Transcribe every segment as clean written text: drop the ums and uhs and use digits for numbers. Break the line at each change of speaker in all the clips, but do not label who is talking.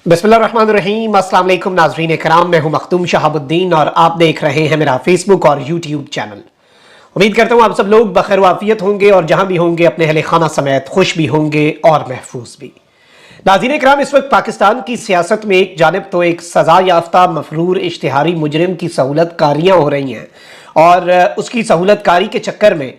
बिस्मिल्लाहिर्रहमानिर्रहीम। अस्सलाम वालेकुम नाज़रीन कराम, मैं हूं मखदूम शहाबुद्दीन और आप देख रहे हैं मेरा फेसबुक और यूट्यूब चैनल। उम्मीद करता हूं आप सब लोग बखैर वाफियत होंगे और जहां भी होंगे अपने अहले खाना समेत खुश भी होंगे और महफूज भी। नाज़रीन कराम, इस वक्त पाकिस्तान की सियासत में एक जानिब तो एक सजा याफ्ता मफरूर इश्तिहारी मुजरिम की सहूलत कारियाँ हो रही हैं और उसकी सहूलत कारी के चक्कर में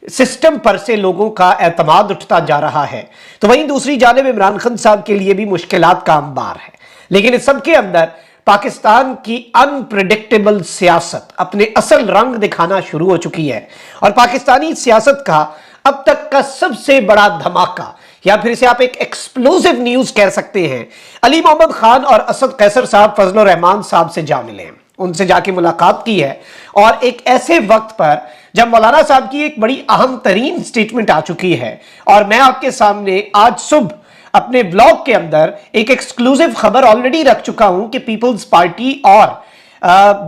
सिस्टम पर से लोगों का एतमाद उठता जा रहा है, तो वहीं दूसरी जानिब इमरान खान साहब के लिए भी मुश्किलात का अंबार है। लेकिन इस सब के अंदर पाकिस्तान की अनप्रेडिक्टेबल सियासत अपने असल रंग दिखाना शुरू हो चुकी है और पाकिस्तानी सियासत का अब तक का सबसे बड़ा धमाका, या फिर इसे आप एक एक्सप्लोसिव न्यूज कह सकते हैं, अली मोहम्मद खान और असद कैसर साहब फजल रहमान साहब से जा मिले हैं, उनसे जाके मुलाकात की है और एक ऐसे वक्त पर जब मौलाना साहब की एक बड़ी अहम तरीन स्टेटमेंट आ चुकी है। और मैं आपके सामने आज सुबह अपने ब्लॉग के अंदर एक एक्सक्लूसिव खबर ऑलरेडी रख चुका हूं कि पीपल्स पार्टी और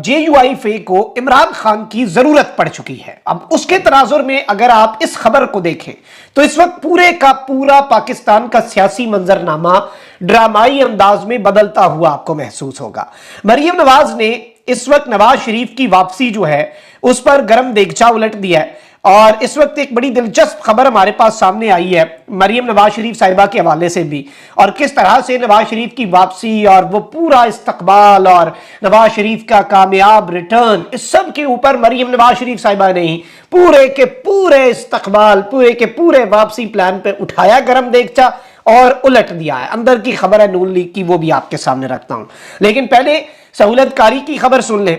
JUIF को इमरान खान की जरूरत पड़ चुकी है। अब उसके तनाजुर में अगर आप इस खबर को देखें तो इस वक्त पूरे का पूरा पाकिस्तान का सियासी मंजरनामा ड्रामाई अंदाज में बदलता हुआ आपको महसूस होगा। मरियम नवाज ने इस वक्त नवाज शरीफ की वापसी जो है उस पर गर्म देगचा उलट दिया है और इस वक्त एक बड़ी दिलचस्प खबर हमारे पास सामने आई है मरियम नवाज शरीफ साहिबा के हवाले से भी, और किस तरह से नवाज शरीफ की वापसी और वो पूरा इस्तकबाल और नवाज शरीफ का कामयाब रिटर्न, इस सब के ऊपर मरियम नवाज शरीफ साहिबा ने ही पूरे के पूरे इस्तकबाल, पूरे के पूरे वापसी प्लान पे उठाया गर्म देगचा और उलट दिया है। अंदर की खबर है नून लीग की, वो भी आपके सामने रखता हूं, लेकिन पहले सहूलतकारी की खबर सुन लें।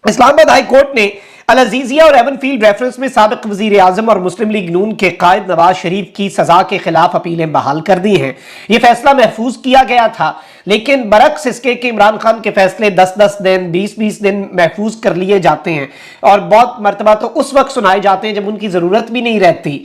इस्लामाबाद हाई कोर्ट ने अल अजीजिया और एवनफील्ड रेफरेंस में साबिक वजीर आजम और मुस्लिम लीग नून के कायद नवाज शरीफ की सजा के खिलाफ अपीलें बहाल कर दी हैं। यह फैसला महफूज किया गया था, लेकिन बरक्स इसके कि इमरान खान के फैसले 10-10 दिन 20-20 दिन महफूज कर लिए जाते हैं और बहुत मरतबा तो उस वक्त सुनाए जाते हैं जब उनकी जरूरत भी नहीं रहती,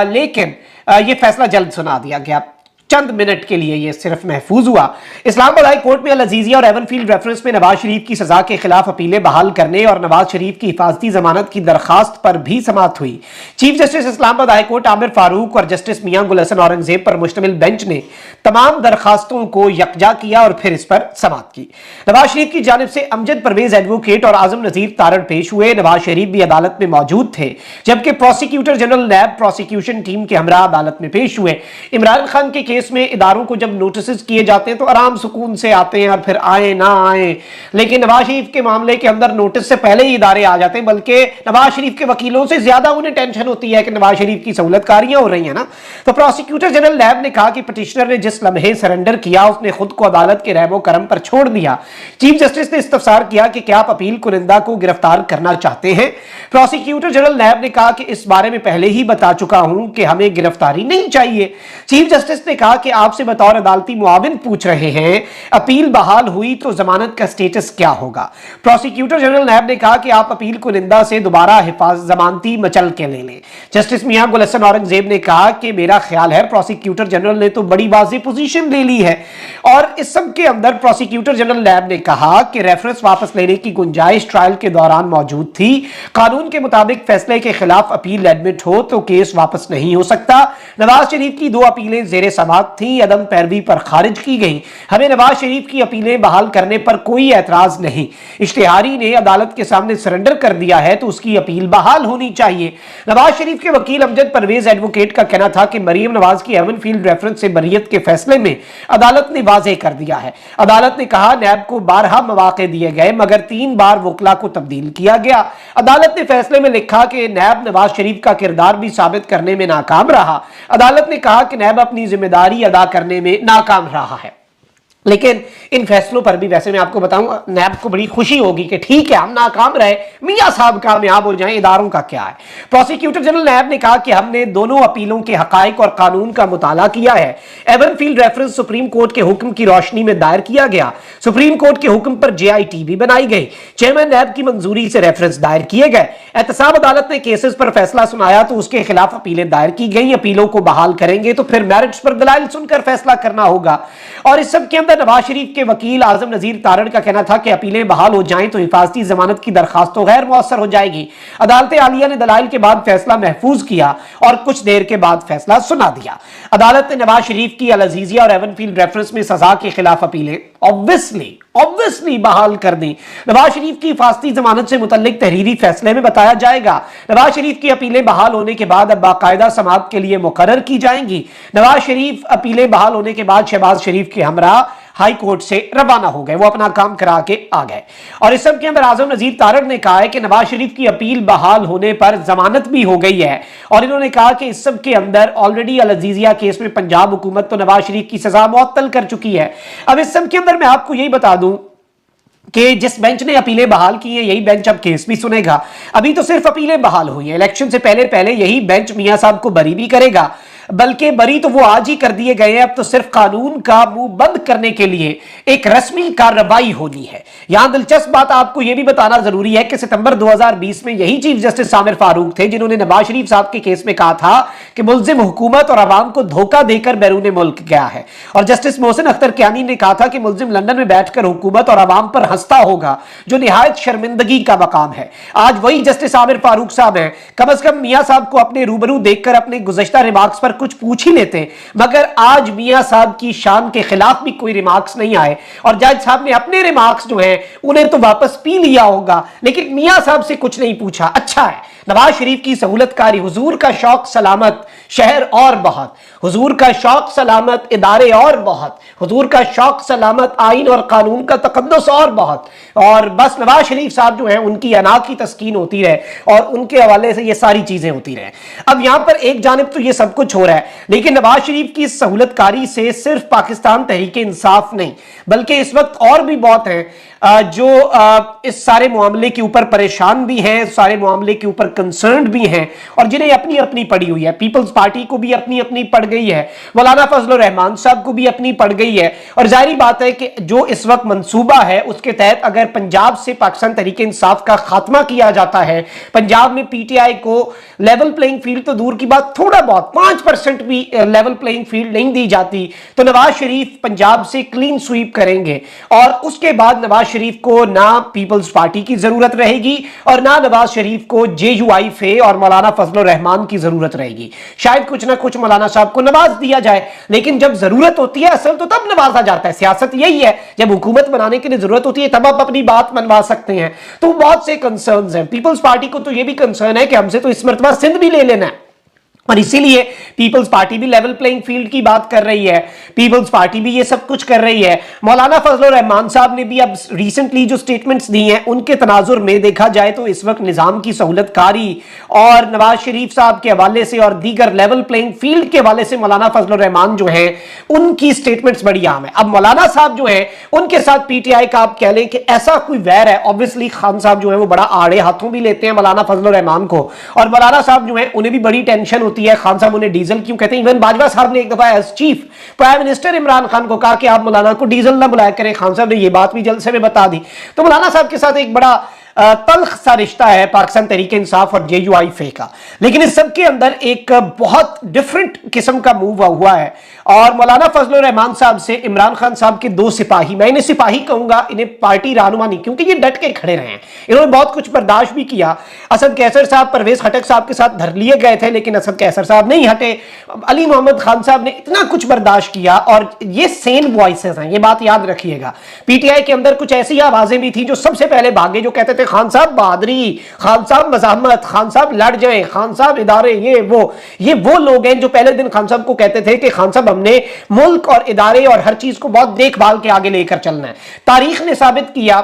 लेकिन यह फैसला जल्द सुना दिया गया, चंद मिनट के लिए ये सिर्फ महफूज हुआ। इस्लामाबाद हाई कोर्ट में अल अजीजिया और एवनफील्ड रेफरेंस में नवाज शरीफ की सजा के खिलाफ अपीलें बहाल करने और नवाज शरीफ की हिफाजती जमानत की दरखास्त पर भी समाअत हुई। Chief justice Islamabad high court Aamir Farooq और जस्टिस मियां गुल हसन औरंगजेब पर मुश्तमिल बेंच ने तमाम दरखास्तों को यकजा किया और फिर इस पर समाअत की। नवाज शरीफ की जानिब से अमजद परवेज एडवोकेट और आजम नजीर तारड़ पेश हुए। नवाज शरीफ भी अदालत में मौजूद थे, जबकि प्रोसिक्यूटर जनरल नैब प्रोसिक्यूशन टीम के हमरा अदालत में पेश हुए। इमरान खान के केस में इदारों को जब नोटिस किए जाते हैं तो आराम सुकून से आते हैं और फिर आए ना आए, लेकिन नवाज शरीफ के मामले के अंदर नोटिस से पहले ही इदारे आ जाते हैं, बल्कि नवाज शरीफ के वकीलों से ज्यादा उन्हें टेंशन होती है कि नवाज शरीफ की सहूलतकारियां हो रही है ना। तो प्रोसिक्यूटर जनरल नैब ने कहा कि पिटिशनर ने जिस लम्हे सरेंडर किया उसने खुद को अदालत के रहमो करम पर छोड़ दिया। चीफ जस्टिस ने इस्तफसार किया कि क्या आप अपील कुनिंदा को गिरफ्तार करना चाहते हैं। प्रोसिक्यूटर जनरल नैब ने कहा कि इस बारे में पहले ही बता चुका हूं कि हमें गिरफ्तारी नहीं चाहिए। चीफ जस्टिस ने कहा कि आपसे बतौर अदालती मुआविन पूछ रहे हैं, अपील बहाल हुई तो जमानत का स्टेटस क्या होगा। प्रोसिक्यूटर जनरल नैब ने कहा कि आप अपील कुनिंदा से दोबारा जमानती मचल के ले लें। जस्टिस मियां गुल हसन औरंगजेब ने कहा कि मेरा ख्याल है प्रोसिक्यूटर जनरल ने तो बड़ी वाज़ेह पोजीशन ले ली है। और इस सब के अंदर प्रोसिक्यूटर जनरल नैब ने कहा कि रेफरेंस वापस लेने की गुंजाइश ट्रायल के दौरान मौजूद थी। कानून के मुताबिक फैसले के खिलाफ अपील एडमिट हो तो केस वापस नहीं हो सकता। नवाज शरीफ की 2 अपीलें जेर समाअत थी, अदम पैरवी पर खारिज की गई। हमें नवाज शरीफ की अपीलें बहाल करने पर कोई एतराज नहीं। इश्तिहारी ने अदालत के सामने सरेंडर कर दिया है तो उसकी अपील बहाल होनी चाहिए। नवाज शरीफ के वकील अमजद परवेज एडवोकेट का कहना था कि मरियम नवाज की एवनफील्ड रेफरेंस से बरियत के फैसले में अदालत ने वाज़ेह कर दिया है। अदालत ने कहा नैब को 12 मौके दिए गए मगर 3 बार वकला को तब्दील किया गया। अदालत ने फैसले में लिखा कि नैब नवाज शरीफ का किरदार भी साबित करने में नाकाम रहा। अदालत ने कहा कि नैब अपनी जिम्मेदारी अदा करने में नाकाम रहा है। लेकिन इन फैसलों पर भी वैसे मैं आपको बताऊं नैब को बड़ी खुशी होगी कि ठीक है हम नाकाम रहे, मियां साहब कामयाब हो जाएं, इदारों का क्या है। प्रोसिक्यूटर जनरल नैब ने कहा कि हमने दोनों अपीलों के हकायक और कानून का मुताला किया है। एवनफील्ड रेफरेंस सुप्रीम कोर्ट के हुक्म की रोशनी में दायर किया गया। सुप्रीम कोर्ट के हुक्म पर JIT भी बनाई गई। चेयरमैन नैब की मंजूरी से रेफरेंस दायर किए गए। एहतसाब अदालत ने केसेस पर फैसला सुनाया तो उसके खिलाफ अपीलें दायर की गई। अपीलों को बहाल करेंगे तो फिर मैरिट्स पर दलाइल सुनकर फैसला करना होगा। और इस सब के अंदर अंदर नवाज शरीफ के वकील आजम नजीर तारड़ का कहना था कि अपीलें बहाल हो जाएं तो हिफाजती जमानत की दरखास्त तो गैर मुअस्सर हो जाएगी। अदालत आलिया ने दलाइल के बाद फैसला महफूज किया और कुछ देर के बाद फैसला सुना दिया। अदालत ने नवाज शरीफ की अल अजीजिया और एवनफील्ड रेफरेंस में सजा के खिलाफ अपीलें ऑब्वियसली बहाल कर दी। नवाज शरीफ की हिफाजती जमानत से मुतल्लिक तहरीरी फैसले में बताया जाएगा। नवाज शरीफ की अपीलें बहाल होने के बाद अब बाकायदा समाअत के लिए मुकर्रर की जाएंगी। नवाज शरीफ अपीलें बहाल होने के बाद शहबाज शरीफ के हमरा हाई कोर्ट से रवाना हो गए, वो अपना काम करा के आ गए। और इस सब के अंदर आजम नजीर तारड़ ने कहा है कि नवाज शरीफ की अपील बहाल होने पर जमानत भी हो गई है और इन्होंने कहा कि इस सब के अंदर ऑलरेडी अल अजीजिया केस में पंजाब हुकूमत तो नवाज शरीफ की सजा मुअत्तल कर चुकी है। अब इस सब के अंदर मैं आपको यही बता दूं कि जिस बेंच ने अपीलें बहाल की हैं यही बेंच अब केस भी सुनेगा। अभी तो सिर्फ अपीलें बहाल हुई हैं, इलेक्शन से पहले यही बेंच मियां साहब को बरी भी करेगा, बल्कि बरी तो वो आज ही कर दिए गए हैं। अब तो सिर्फ कानून का मुंह बंद करने के लिए एक रस्मी कार्रवाई होनी है। यहां दिलचस्प बात आपको यह भी बताना जरूरी है कि सितंबर 2020 में यही चीफ जस्टिस सामिर फारूक थे जिन्होंने नवाज शरीफ साहब के केस में कहा था कि मुल्जिम हुकूमत और अवाम को धोखा देकर बैरून मुल्क गया है। और जस्टिस मोहसिन अख्तर कियानी ने कहा था कि मुल्जिम लंदन में बैठकर हुकूमत और अवाम पर हंसता होगा, जो निहायत शर्मिंदगी का मकाम है। आज वही जस्टिस सामिर फारूक साहब हैं। कम अज कम मियां साहब को अपने रूबरू देखकर अपने गुज़श्ता रिमार्क्स पर कुछ पूछ ही लेते, मगर आज मियां साहब की शान के खिलाफ भी कोई रिमार्क्स नहीं आए। और जज साहब ने अपने रिमार्क्स जो हैं उन्हें तो वापस पी लिया होगा, लेकिन मियां साहब से कुछ नहीं पूछा। अच्छा है, नवाज शरीफ की सहूलतकारी, हुजूर का शौक सलामत शहर और बहुत, हुजूर का शौक सलामत इदारे और बहुत, हुजूर का शौक सलामत आइन और कानून का तकद्दुस और बहुत। और बस नवाज शरीफ साहब जो हैं उनकी अना की तस्कीन होती रहे और उनके हवाले से ये सारी चीजें होती रहे। अब यहां पर एक जानिब तो ये सब कुछ हो रहा है, लेकिन नवाज शरीफ की सहूलतकारी से सिर्फ पाकिस्तान तहरीक इंसाफ नहीं बल्कि इस वक्त और भी बहुत हैं जो इस सारे मामले के ऊपर परेशान भी हैं, सारे मामले के ऊपर कंसर्न्ड भी हैं और जिन्हें अपनी अपनी पड़ी हुई है। पीपल्स पार्टी को भी अपनी अपनी पड़ गई है, मौलाना फजल रहमान साहब को भी अपनी पड़ गई है। और जाहिर बात है कि जो इस वक्त मंसूबा है उसके तहत अगर पंजाब से पाकिस्तान तहरीक इंसाफ का खात्मा किया जाता है, पंजाब में पीटीआई को लेवल प्लेइंग फील्ड तो दूर की बात, थोड़ा बहुत 5% भी लेवल प्लेइंग फील्ड नहीं दी जाती, तो नवाज शरीफ पंजाब से क्लीन स्वीप करेंगे और उसके बाद नवाज शरीफ को ना पीपल्स पार्टी की जरूरत रहेगी और ना नवाज शरीफ को जेयूआईफे और मौलाना फजल रहमान की जरूरत रहेगी। शायद कुछ ना कुछ मौलाना साहब को नवाज दिया जाए, लेकिन जब जरूरत होती है असल तो तब नवाजा जाता है। सियासत यही है, जब हुकूमत बनाने के लिए जरूरत होती है तब आप अपनी बात मनवा सकते हैं। तो बहुत से कंसर्न्स हैं। पीपल्स पार्टी को तो यह भी कंसर्न है कि हमसे तो इस मरतबा सिंध भी ले लेना है और इसीलिए पीपल्स पार्टी भी लेवल प्लेइंग फील्ड की बात कर रही है, पीपल्स पार्टी भी ये सब कुछ कर रही है। मौलाना फजल रहमान साहब ने भी अब रिसेंटली जो स्टेटमेंट्स दी हैं उनके तनाजुर में देखा जाए तो इस वक्त निजाम की सहूलतकारी और नवाज शरीफ साहब के हवाले से और दीगर लेवल प्लेइंग फील्ड के हवाले से मौलाना फजल रहमान जो है उनकी स्टेटमेंट्स बड़ी आम है। अब मौलाना साहब जो है उनके साथ पीटीआई का आप कह लें कि ऐसा कोई वैर है, ऑब्वियसली खान साहब जो है वो बड़ा आड़े हाथों भी लेते हैं मौलाना फजल रहमान को और मौलाना साहब जो है उन्हें भी बड़ी टेंशन होती है खान साहब उन्हें डीजल क्यों कहते हैं। इवन बाजवा साहब ने एक दफा as chief prime minister Imran Khan को कहा कि आप मौलाना को डीजल ना बुलाया करें। खान साहब ने यह बात भी जलसे में बता दी। तो मौलाना साहब के साथ एक बड़ा तल्ख सा रिश्ता है पाकिस्तान तहरीक इंसाफ और जेयूआईफे का, लेकिन इस सब के अंदर एक बहुत डिफरेंट किस्म का मूव हुआ है और मौलाना फजल रहमान साहब से इमरान खान साहब के दो सिपाही, मैं इन्हें सिपाही कहूंगा, इन्हें पार्टी रहनुमा नहीं, क्योंकि ये डट के खड़े रहे हैं, इन्होंने बहुत कुछ बर्दाश्त भी किया। असद कैसर साहब परवेज खटक साहब के साथ धर लिए गए थे लेकिन असद कैसर साहब नहीं हटे। अली मोहम्मद खान साहब ने इतना कुछ बर्दाश्त किया और ये सेन वॉइसेस हैं, ये बात याद रखिएगा। पीटीआई के अंदर कुछ ऐसी आवाजें भी थी जो सबसे पहले भागे, जो कहते थे खान साहब बहादुरी, खान साहब मज़ाहमत, खान साहब लड़ जाएं, खान साहब इदारे, ये वो लोग हैं जो पहले दिन खान साहब को कहते थे कि खान साहब हमने मुल्क और इदारे और हर चीज को बहुत देखभाल के आगे लेकर चलना है। तारीख ने साबित किया,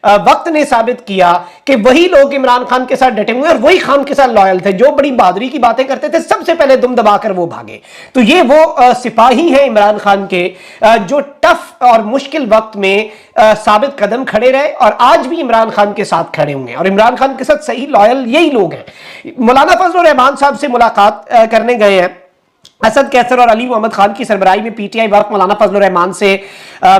वक्त ने साबित किया कि वही लोग इमरान खान के साथ डटे हुए और वही खान के साथ लॉयल थे, जो बड़ी बहादुरी की बातें करते थे सबसे पहले दुम दबाकर वो भागे। तो ये वो सिपाही हैं इमरान खान के जो टफ और मुश्किल वक्त में साबित कदम खड़े रहे और आज भी इमरान खान के साथ खड़े हुए हैं और इमरान खान के साथ सही लॉयल यही लोग हैं। मौलाना फजल रहमान साहब से मुलाकात करने गए हैं असद कैसर और अली मोहम्मद खान की सरबराही में पीटीआई वफ्द मौलाना फजल रहमान से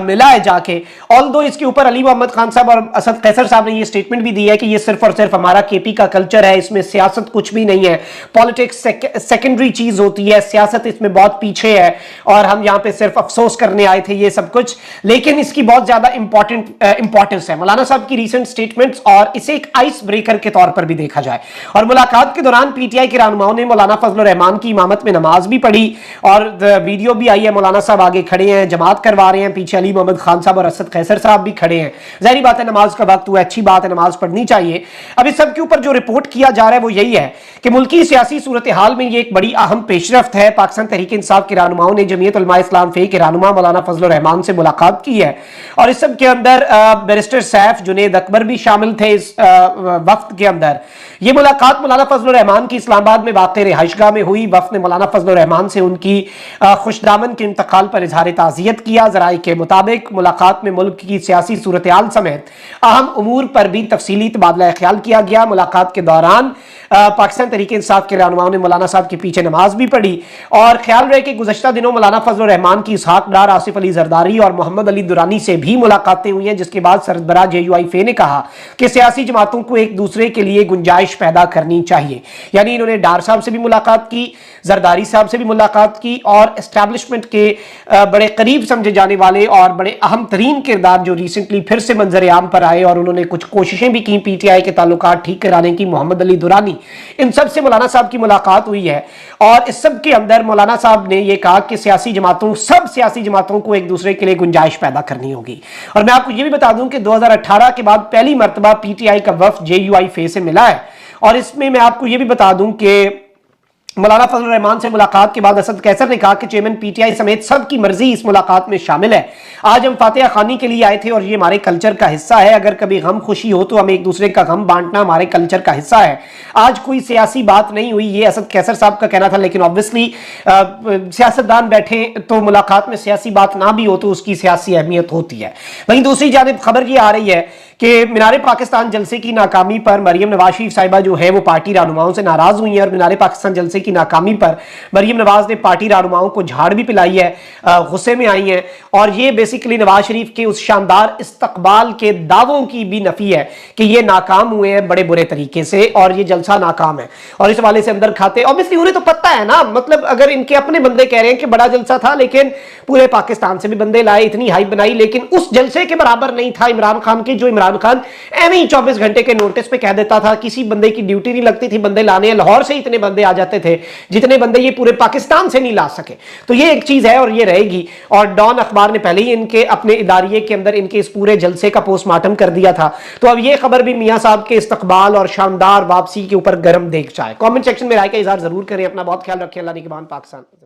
मिला है जाके। ऑल्दो इसके ऊपर अली मोहम्मद खान साहब और असद कैसर साहब ने ये स्टेटमेंट भी दी है कि ये सिर्फ और सिर्फ हमारा केपी का कल्चर है, इसमें सियासत कुछ भी नहीं है, पॉलिटिक्स सेकेंडरी चीज होती है, सियासत इसमें बहुत पीछे है और हम यहाँ पे सिर्फ अफसोस करने आए थे, ये सब कुछ। लेकिन इसकी बहुत ज्यादा इंपॉर्टेंस है मौलाना साहब की रीसेंट स्टेटमेंट्स, और इसे एक आइस ब्रेकर के तौर पर भी देखा जाए। और मुलाकात के दौरान पीटीआई के रहनुमाओं ने मौलाना फजल रहमान की इमामत में नमाज भी पढ़ी और वीडियो भी आई है, मौलाना साहब आगे खड़े हैं, जमात करवा रहे हैं, पीछे अली मोहम्मद खान साहब और असद कैसर साहब भी खड़े हैं। जाहिर बात है नमाज का वक्त हुआ, अच्छी बात है, नमाज पढ़नी चाहिए। अब इस सब के ऊपर जो रिपोर्ट किया जा रहा है वो यही है कि मुल्की सियासी सूरत हाल में ये एक बड़ी अहम पेशरफ्त है। पाकिस्तान तहरीक इंसाफ के रहनुमाओं ने जमीयत उलमा इस्लाम फे के रहनुमा मौलाना फजल रहमान से मुलाकात की है और इस सब के अंदर बैरिस्टर सैफ जुनेद अकबर भी शामिल थे इस वफ्द के अंदर। ये मुलाकात मौलाना फजल रहमान की इस्लामाबाद में वाक़ रिहाइशगाह में हुई। वफ्द ने मौलाना फजल रहमान से उनकी खुशदामन के इंतकाल पर इजहार ताज़ियत किया। ज़राए के मुताबिक मुलाकात में मुल्क की सियासी सूरत हाल समेत अहम उमूर पर भी तफसीली तबादला ख्याल किया गया। मुलाकात के दौरान पाकिस्तान तहरीक इंसाफ के रहनुमाओं ने मौलाना साहब के पीछे नमाज भी पढ़ी और ख्याल रहे कि गुज़श्ता दिनों मौलाना फजल रहमान की इसहाक डार, आसिफ अली जरदारी और मोहम्मद अली दुरानी से भी मुलाकातें हुई हैं, जिसके बाद सरबराह JUI फे ने कहा कि सियासी जमातों को एक दूसरे के लिए गुंजाइश पैदा करनी चाहिए। यानी इन्होंने डार साहब से भी मुलाकात की, जरदारी साहब से भी मुलाकात की और एस्टैब्लिशमेंट के बड़े करीब समझे जाने वाले और बड़े अहम तरीन किरदार जो रिसेंटली फिर से मंजर आम पर आए और उन्होंने कुछ कोशिशें भी की पीटीआई के ताल्लुकात ठीक कराने की, मोहम्मद अली दुरानी, इन सब से मौलाना साहब की मुलाकात हुई है। और इस सब के अंदर मौलाना साहब ने यह कहा कि सब सियासी जमातों को एक दूसरे के लिए गुंजाइश पैदा करनी होगी। और मैं आपको यह भी बता दूं कि 2018 के बाद पहली मरतबा पीटीआई का वफ्द JUI फे से मिला है और इसमें मैं आपको यह भी बता दूं कि मौलाना फजल रहमान से मुलाकात के बाद असद कैसर ने कहा कि चेयरमैन पीटीआई समेत सबकी मर्जी इस मुलाकात में शामिल है। आज हम फातिहा खानी के लिए आए थे और ये हमारे कल्चर का हिस्सा है। अगर कभी गम खुशी हो तो हम एक दूसरे का गम बांटना हमारे कल्चर का हिस्सा है। आज कोई सियासी बात नहीं हुई, ये असद कैसर साहब का कहना था, लेकिन ऑब्वियसली सियासतदान बैठे तो मुलाकात में सियासी बात ना भी हो तो उसकी सियासी अहमियत होती है। वहीं दूसरी जानिब खबर ये आ रही है कि मीनारे पाकिस्तान जलसे की नाकामी पर मरियम नवाज शरीफ साहिबा जो है वो पार्टी रहनुमाओं से नाराज हुई हैं और मीनारे पाकिस्तान जलसे की नाकामी पर मरियम नवाज ने पार्टी रहनुमाओं को झाड़ भी पिलाई है, गुस्से में आई हैं और ये बेसिकली नवाज शरीफ के उस शानदार इस्तकबाल के दावों की भी नफी है कि ये नाकाम हुए हैं बड़े बुरे तरीके से और ये जलसा नाकाम है। और इस हवाले से अंदर खाते ऑब्वियसली उन्हें तो पता है ना, मतलब अगर इनके अपने बंदे कह रहे हैं कि बड़ा जलसा था लेकिन पूरे पाकिस्तान से भी बंदे लाए, इतनी हाइप बनाई, लेकिन उस जलसे के बराबर नहीं था इमरान खान के, जो इमरान खान एवं ही 24 घंटे के नोटिस पे कह देता था। किसी बंदे की ड्यूटी नहीं लगती थी बंदे लाने, लाहौर से इतने बंदे आ जाते थे जितने बंदे ये पूरे पाकिस्तान से नहीं ला सके। तो ये एक चीज है और ये रहेगी। और डॉन अखबार ने पहले ही इनके अपने इदारिये के अंदर इनके इस पूरे जलसे का पोस्टमार्टम कर दिया था। तो अब ये खबर भी मियां साहब के इस्तकबाल और शानदार वापसी के ऊपर गर्म देख जाए। कमेंट सेक्शन में राय का इजहार जरूर करें। अपना बहुत ख्याल रखें। अल्लाह निगहबान पाकिस्तान।